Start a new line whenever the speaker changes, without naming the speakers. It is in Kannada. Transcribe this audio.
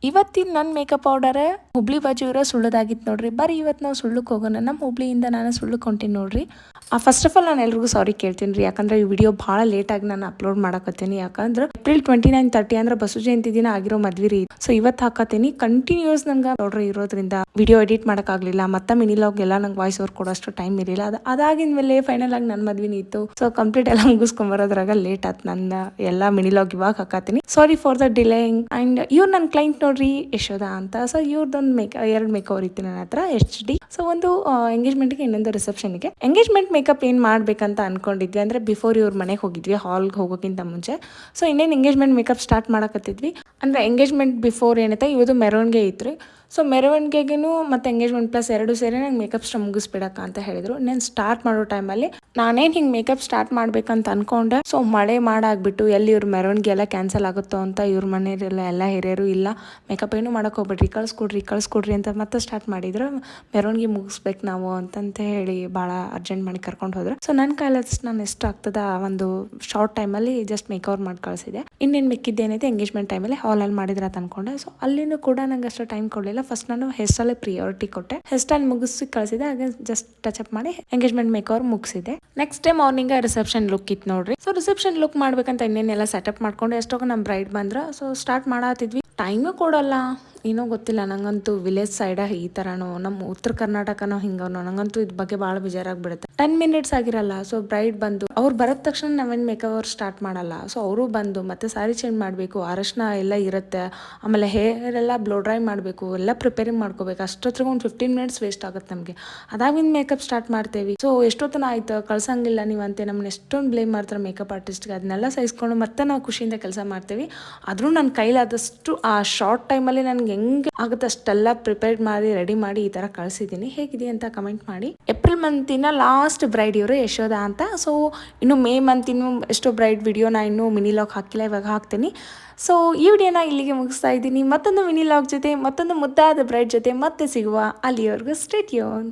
ಇವತ್ತಿನ ನನ್ನ ಮೇಕಪ್ ಪೌಡರ್ ಹುಬ್ಳಿ ಬಾಜು ಇರೋ ಸುಳ್ಳದಾಗಿತ್ತು ನೋಡ್ರಿ. ಬರೀ ಇವತ್ತು ನಾವು ಸುಳ್ಳಕ್ಕೆ ಹೋಗೋಣ. ನಮ್ಮ ಹುಬ್ಳಿಯಿಂದ ನಾನು ಸುಳ್ಳಕ್ಕೆ ಹೊಂಟೀನಿ ನೋಡ್ರಿ. ಫಸ್ಟ್ ಆಫ್ ಆಲ್ ನಾನು ಎಲ್ರಿಗೂ ಸಾರಿ ಕೇಳ್ತೀನಿ ರೀ, ಯಾಕಂದ್ರೆ ಈ ವಿಡಿಯೋ ಭಾಳ ಲೇಟಾಗಿ ನಾನು ಅಪ್ಲೋಡ್ ಮಾಡಕತ್ತೀನಿ. ಯಾಕಂದ್ರೆ ಏಪ್ರಿಲ್ 29, 30 ಅಂದ್ರೆ ಬಸು ಜಯಂತಿ ದಿನ ಆಗಿರೋ ಮದ್ವಿ ರೀ. ಸೊ ಇವತ್ತು ಹಾಕತ್ತೀನಿ. ಕಂಟಿನ್ಯೂಸ್ ನಂಗೆ ಪೌಡರ್ ಇರೋದ್ರಿಂದ ವಿಡಿಯೋ ಎಡಿಟ್ ಮಾಡೋಕ್ಕಾಗಲಿಲ್ಲ. ಮತ್ತೆ ಮಿನಿಲಾಗ್ ಎಲ್ಲ ನಂಗೆ ವಾಯ್ಸ್ ಓವರ್ ಕೊಡೋಷ್ಟು ಟೈಮ್ ಇರಲಿಲ್ಲ. ಅದಾಗಿದ ಮೇಲೆ ಫೈನಲ್ ಆಗಿ ನನ್ನ ಮದ್ವಿನ ಇತ್ತು. ಸೊ ಕಂಪ್ಲೀಟ್ ಎಲ್ಲ ಮುಗಿಸ್ಕೊಂಬರೋದ್ರಾಗ ಲೇಟ್ ಆಯ್ತು. ನನ್ನ ಎಲ್ಲ ಮಿನಿಲಾಗ್ ಇವಾಗ ಹಾಕತ್ತೀನಿ. Sorry for the delaying. And ಇವ್ರು ನನ್ನ ಕ್ಲೈಂಟ್ ನೋಡ್ರಿ, ಯಶೋಧ ಅಂತ. ಸೊ ಇವ್ರದೊಂದು ಎರಡು ಮೇಕವರ್ ಇತ್ತು ನನ್ನ ಹತ್ರ, HD. ಸೊ ಒಂದು ಎಂಗೇಜ್ಮೆಂಟ್ಗೆ, ಇನ್ನೊಂದು ರಿಸೆಪ್ಷನ್ಗೆ. ಎಂಗೇಜ್ಮೆಂಟ್ ಮೇಕಪ್ ಏನು ಮಾಡ್ಬೇಕಂತ ಅನ್ಕೊಂಡಿದ್ವಿ. ಅಂದ್ರೆ ಬಿಫೋರ್ ಇವ್ರ ಮನೆಗೆ ಹೋಗಿದ್ವಿ, ಹಾಲ್ಗೆ ಹೋಗೋಕ್ಕಿಂತ ಮುಂಚೆ. ಸೊ ಇನ್ನೇನು ಎಂಗೇಜ್ಮೆಂಟ್ ಮೇಕಪ್ ಸ್ಟಾರ್ಟ್ ಮಾಡಕತ್ತಿದ್ವಿ. ಅಂದ್ರೆ ಎಂಗೇಜ್ಮೆಂಟ್ ಬಿಫೋರ್ ಏನೈತೆ ಇವತ್ತು ಮೆರವಣಿಗೆ ಐತ್ರಿ. ಸೊ ಮೆರವಣಿಗೆಗೂ ಮತ್ತು ಎಂಗೇಜ್ಮೆಂಟ್ ಪ್ಲಸ್ ಎರಡು ಸೇರಿ ನಂಗೆ ಮೇಕಪ್ ಸ್ಟ ಮುಗಿಸ್ಬಿಡಕ್ಕ ಅಂತ ಹೇಳಿದ್ರು. ನಾನು ಸ್ಟಾರ್ಟ್ ಮಾಡೋ ಟೈಮಲ್ಲಿ ನಾನೇನು ಹಿಂಗೆ ಮೇಕಪ್ ಸ್ಟಾರ್ಟ್ ಮಾಡ್ಬೇಕಂತ ಅನ್ಕೊಂಡೆ. ಸೊ ಮಳೆ ಮಾಡಾಗ್ಬಿಟ್ಟು ಎಲ್ಲಿ ಇವ್ರ ಮೆರವಣಿಗೆ ಎಲ್ಲ ಕ್ಯಾನ್ಸಲ್ ಆಗುತ್ತೋ ಅಂತ ಇವ್ರ ಮನೆಯವರೆಲ್ಲ ಎಲ್ಲ ಹಿರಿಯರು ಇಲ್ಲ ಮೇಕಪ್ ಏನು ಮಾಡೋಕೆ ಹೋಗ್ಬಿಟ್ರಿ, ಕಳಿಸ್ಕೊಡ್ರಿ ಅಂತ ಮತ್ತೆ ಸ್ಟಾರ್ಟ್ ಮಾಡಿದ್ರು. ಮೆರವಣಿಗೆ ಮುಗಿಸ್ಬೇಕು ನಾವು ಅಂತಂತ ಹೇಳಿ ಭಾಳ ಅರ್ಜೆಂಟ್ ಮಾಡಿ ಕರ್ಕೊಂಡು ಹೋದ್ರು. ಸೊ ನನ್ನ ಕೈಲಸ್ ನಾನು ಎಷ್ಟು ಆಗ್ತದ ಒಂದು ಶಾರ್ಟ್ ಟೈಮಲ್ಲಿ ಜಸ್ಟ್ ಮೇಕವರ್ ಮಾಡಿ ಕಳಿಸಿದೆ. ಇನ್ನೇನು ಮಿಕ್ಕಿದ್ದೇನೈತೆ ಎಂಗೇಜ್ಮೆಂಟ್ ಟೈಮಲ್ಲಿ ಹಾಲಲ್ಲಿ ಮಾಡಿದ್ರೆ ಅಂತ ಅನ್ಕೊಂಡೆ. ಸೊ ಅಲ್ಲಿನೂ ಕೂಡ ನಂಗೆ ಅಷ್ಟು ಟೈಮ್ ಕೊಡಲಿಲ್ಲ. ಫಸ್ಟ್ ನಾನು ಹೇರ್ ಸ್ಟೈಲ್ ಪ್ರಿಯಾರಿಟಿ ಕೊಟ್ಟೆ. ಹೇರ್ ಸ್ಟೈಲ್ ಮುಗಿಸಿ ಕಳಿಸಿದೆ. ಹಾಗೆ ಜಸ್ಟ್ ಟಚ್ ಅಪ್ ಮಾಡಿ ಎಂಗೇಜ್ಮೆಂಟ್ ಮೇಕವರ್ ಮುಗಿಸಿದೆ. Next day morning reception look ಇತ್ತು ನೋಡ್ರಿ. ಸೊ ರಿಸೆಪ್ಷನ್ ಲುಕ್ ಮಾಡ್ಬೇಕಂತ ಇನ್ನೇನೆಲ್ಲ ಸೆಟಪ್ ಮಾಡ್ಕೊಂಡು ಎಷ್ಟೊಂದು ನಮ್ಮ ಬ್ರೈಡ್ ಬಂದ್ರ. So start ಮಾಡತ್ತಿದ್ವಿ. ಟೈಮು ಕೊಡಲ್ಲ, ಏನೋ ಗೊತ್ತಿಲ್ಲ. ನಂಗಂತೂ ವಿಲೇಜ್ ಸೈಡ ಈ ಥರನೋ, ನಮ್ಮ ಉತ್ತರ ಕರ್ನಾಟಕನೋ ಹಿಂಗನೋ, ನಂಗಂತೂ ಇದ್ರ ಬಗ್ಗೆ ಭಾಳ ಬೇಜಾರಾಗ್ಬಿಡುತ್ತೆ. 10 ಮಿನಿಟ್ಸ್ ಆಗಿರಲ್ಲ. ಸೊ ಬ್ರೈಡ್ ಬಂದು ಅವ್ರು ಬರೋದ ತಕ್ಷಣ ನಾವೇನು ಮೇಕವರ್ ಸ್ಟಾರ್ಟ್ ಮಾಡಲ್ಲ. ಸೊ ಅವರು ಬಂದು ಮತ್ತೆ ಸ್ಯಾರಿ ಚೇಂಜ್ ಮಾಡಬೇಕು, ಅರಶಿನ ಎಲ್ಲ ಇರುತ್ತೆ, ಆಮೇಲೆ ಹೇರ್ ಎಲ್ಲ ಬ್ಲೋ ಡ್ರೈ ಮಾಡಬೇಕು, ಎಲ್ಲ ಪ್ರಿಪೇರಿಂಗ್ ಮಾಡ್ಕೋಬೇಕು. ಅಷ್ಟೊತ್ತಿಗೆ ಒಂದು 15 ಮಿನಿಟ್ಸ್ ವೇಸ್ಟ್ ಆಗುತ್ತೆ ನಮಗೆ. ಅದಾಗಿಂದ ಮೇಕಪ್ ಸ್ಟಾರ್ಟ್ ಮಾಡ್ತೇವೆ. ಸೊ ಎಷ್ಟೊತ್ತನ ಆಯ್ತು ಕಳ್ಸಂಗಿಲ್ಲ ನೀವಂತೆ ನಮ್ಮನ್ನ ಎಷ್ಟೊಂದು ಬ್ಲೇಮ್ ಮಾಡ್ತಾರೆ ಮೇಕಪ್ ಆರ್ಟಿಸ್ಟ್ಗೆ. ಅದನ್ನೆಲ್ಲ ಸಹಿಸ್ಕೊಂಡು ಮತ್ತೆ ನಾವು ಖುಷಿಯಿಂದ ಕೆಲಸ ಮಾಡ್ತೀವಿ. ಆದರೂ ನನ್ನ ಕೈಲಾದಷ್ಟು ಆ ಶಾರ್ಟ್ ಟೈಮಲ್ಲಿ ನನಗೆ ಹೆಂಗೆ ಆಗುತ್ತೆ ಅಷ್ಟೆಲ್ಲ ಪ್ರಿಪೇರ್ ಮಾಡಿ ರೆಡಿ ಮಾಡಿ ಈ ಥರ ಕಳಿಸಿದ್ದೀನಿ. ಹೇಗಿದೆ ಅಂತ ಕಮೆಂಟ್ ಮಾಡಿ. ಏಪ್ರಿಲ್ ಮಂತಿನ ಲಾಸ್ಟ್ ಬ್ರೈಡ್ ಇವರು ಯಶೋಧ ಅಂತ. ಸೊ ಇನ್ನು ಮೇ ಮಂತ್ ಇನ್ನು ಎಷ್ಟೋ ಬ್ರೈಡ್ ವಿಡಿಯೋನ ಇನ್ನೂ ಮಿನಿಲಾಗ್ ಹಾಕಿಲ್ಲ, ಇವಾಗ ಹಾಕ್ತೀನಿ. ಸೊ ಈ ವಿಡಿಯೋನ ಇಲ್ಲಿಗೆ ಮುಗಿಸ್ತಾ ಇದ್ದೀನಿ. ಮತ್ತೊಂದು ಮಿನಿಲಾಗ್ ಜೊತೆ, ಮತ್ತೊಂದು ಮುದ್ದಾದ ಬ್ರೈಡ್ ಜೊತೆ ಮತ್ತೆ ಸಿಗುವ. ಅಲ್ಲಿವರೆಗೂ ಸ್ಟೇ ಟ್ಯೂನ್.